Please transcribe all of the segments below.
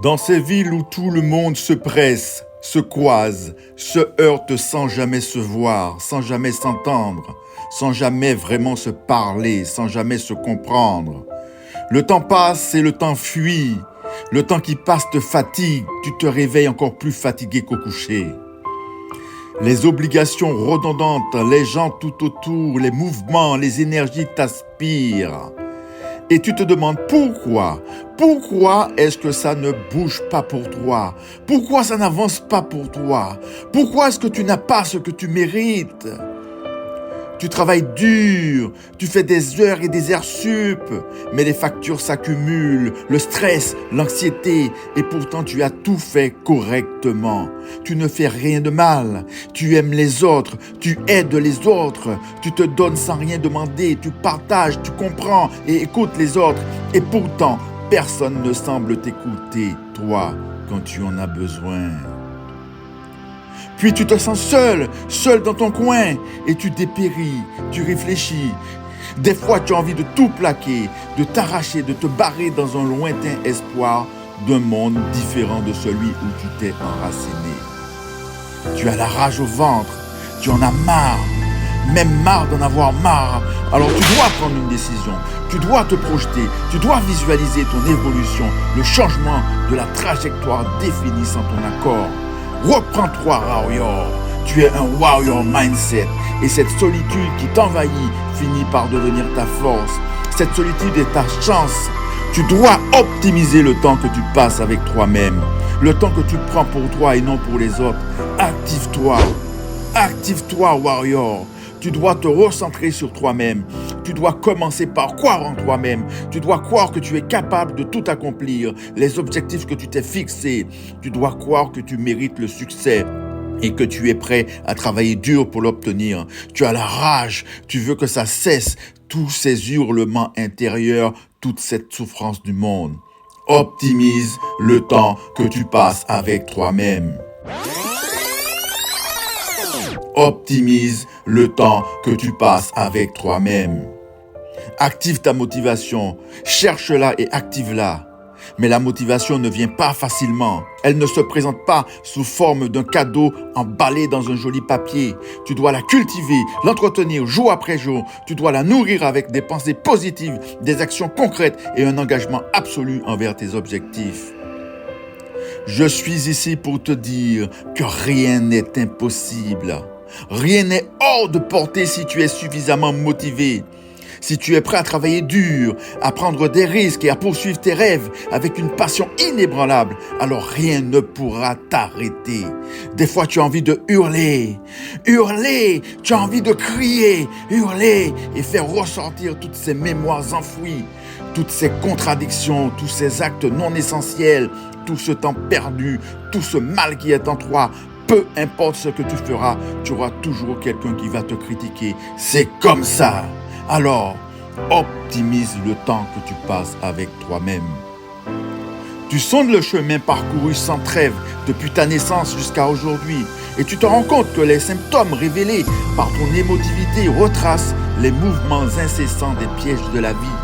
Dans ces villes où tout le monde se presse, se croise, se heurte sans jamais se voir, sans jamais s'entendre, sans jamais vraiment se parler, sans jamais se comprendre. Le temps passe et le temps fuit. Le temps qui passe te fatigue, tu te réveilles encore plus fatigué qu'au coucher. Les obligations redondantes, les gens tout autour, les mouvements, les énergies t'aspirent. Et tu te demandes pourquoi. Pourquoi est-ce que ça ne bouge pas pour toi? Pourquoi ça n'avance pas pour toi? Pourquoi est-ce que tu n'as pas ce que tu mérites? Tu travailles dur, tu fais des heures et des heures sup, mais les factures s'accumulent, le stress, l'anxiété, et pourtant tu as tout fait correctement. Tu ne fais rien de mal, tu aimes les autres, tu aides les autres, tu te donnes sans rien demander, tu partages, tu comprends et écoutes les autres, et pourtant personne ne semble t'écouter, toi, quand tu en as besoin. Puis tu te sens seul dans ton coin, et tu dépéris, tu réfléchis. Des fois, tu as envie de tout plaquer, de t'arracher, de te barrer dans un lointain espoir d'un monde différent de celui où tu t'es enraciné. Tu as la rage au ventre, tu en as marre, même marre d'en avoir marre. Alors tu dois prendre une décision, tu dois te projeter, tu dois visualiser ton évolution, le changement de la trajectoire définie sans ton accord. Reprends-toi, warrior. Tu es un warrior mindset. Et cette solitude qui t'envahit finit par devenir ta force. Cette solitude est ta chance. Tu dois optimiser le temps que tu passes avec toi-même. Le temps que tu prends pour toi et non pour les autres. Active-toi. Active-toi, warrior. Tu dois te recentrer sur toi-même. Tu dois commencer par croire en toi-même. Tu dois croire que tu es capable de tout accomplir, les objectifs que tu t'es fixés. Tu dois croire que tu mérites le succès et que tu es prêt à travailler dur pour l'obtenir. Tu as la rage, tu veux que ça cesse, tous ces hurlements intérieurs, toute cette souffrance du monde. Optimise le temps que tu passes avec toi-même. Optimise le temps que tu passes avec toi-même. Active ta motivation, cherche-la et active-la. Mais la motivation ne vient pas facilement. Elle ne se présente pas sous forme d'un cadeau emballé dans un joli papier. Tu dois la cultiver, l'entretenir jour après jour. Tu dois la nourrir avec des pensées positives, des actions concrètes et un engagement absolu envers tes objectifs. Je suis ici pour te dire que rien n'est impossible. Rien n'est hors de portée si tu es suffisamment motivé. Si tu es prêt à travailler dur, à prendre des risques et à poursuivre tes rêves avec une passion inébranlable, alors rien ne pourra t'arrêter. Des fois, tu as envie de hurler, tu as envie de crier, hurler et faire ressortir toutes ces mémoires enfouies, toutes ces contradictions, tous ces actes non essentiels, tout ce temps perdu, tout ce mal qui est en toi. Peu importe ce que tu feras, tu auras toujours quelqu'un qui va te critiquer. C'est comme ça. Alors, optimise le temps que tu passes avec toi-même. Tu sondes le chemin parcouru sans trêve depuis ta naissance jusqu'à aujourd'hui et tu te rends compte que les symptômes révélés par ton émotivité retracent les mouvements incessants des pièges de la vie.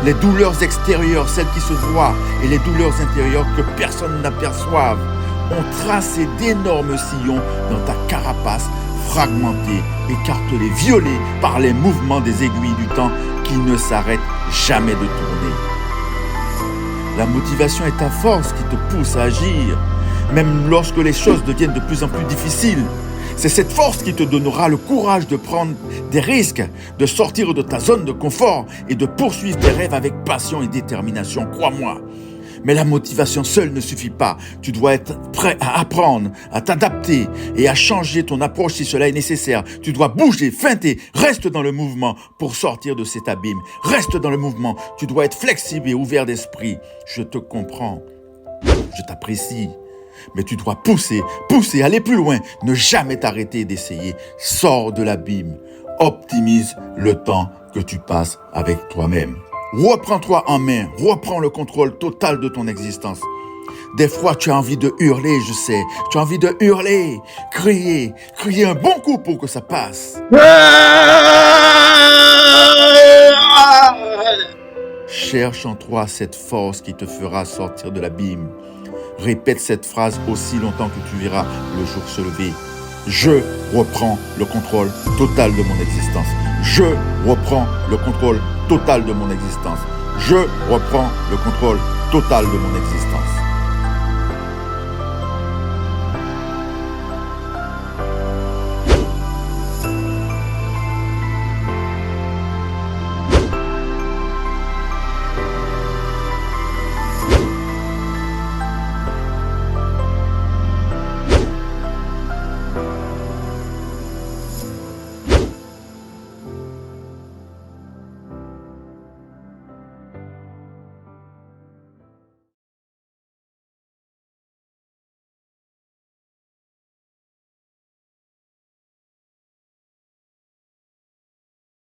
Les douleurs extérieures, celles qui se voient, et les douleurs intérieures que personne n'aperçoive, ont tracé d'énormes sillons dans ta carapace fragmentée, écartelée, violée par les mouvements des aiguilles du temps qui ne s'arrêtent jamais de tourner. La motivation est ta force qui te pousse à agir, même lorsque les choses deviennent de plus en plus difficiles. C'est cette force qui te donnera le courage de prendre des risques, de sortir de ta zone de confort et de poursuivre tes rêves avec passion et détermination, crois-moi. Mais la motivation seule ne suffit pas. Tu dois être prêt à apprendre, à t'adapter et à changer ton approche si cela est nécessaire. Tu dois bouger, feinter, reste dans le mouvement pour sortir de cet abîme. Reste dans le mouvement. Tu dois être flexible et ouvert d'esprit. Je te comprends. Je t'apprécie. Mais tu dois pousser, aller plus loin. Ne jamais t'arrêter d'essayer. Sors de l'abîme. Optimise le temps que tu passes avec toi-même. Reprends-toi en main, reprends le contrôle total de ton existence. Des fois, tu as envie de hurler, je sais. Tu as envie de hurler, crier un bon coup pour que ça passe. Cherche en toi cette force qui te fera sortir de l'abîme. Répète cette phrase aussi longtemps que tu verras le jour se lever. Je reprends le contrôle total de mon existence. Je reprends le contrôle total de mon existence. Je reprends le contrôle total de mon existence.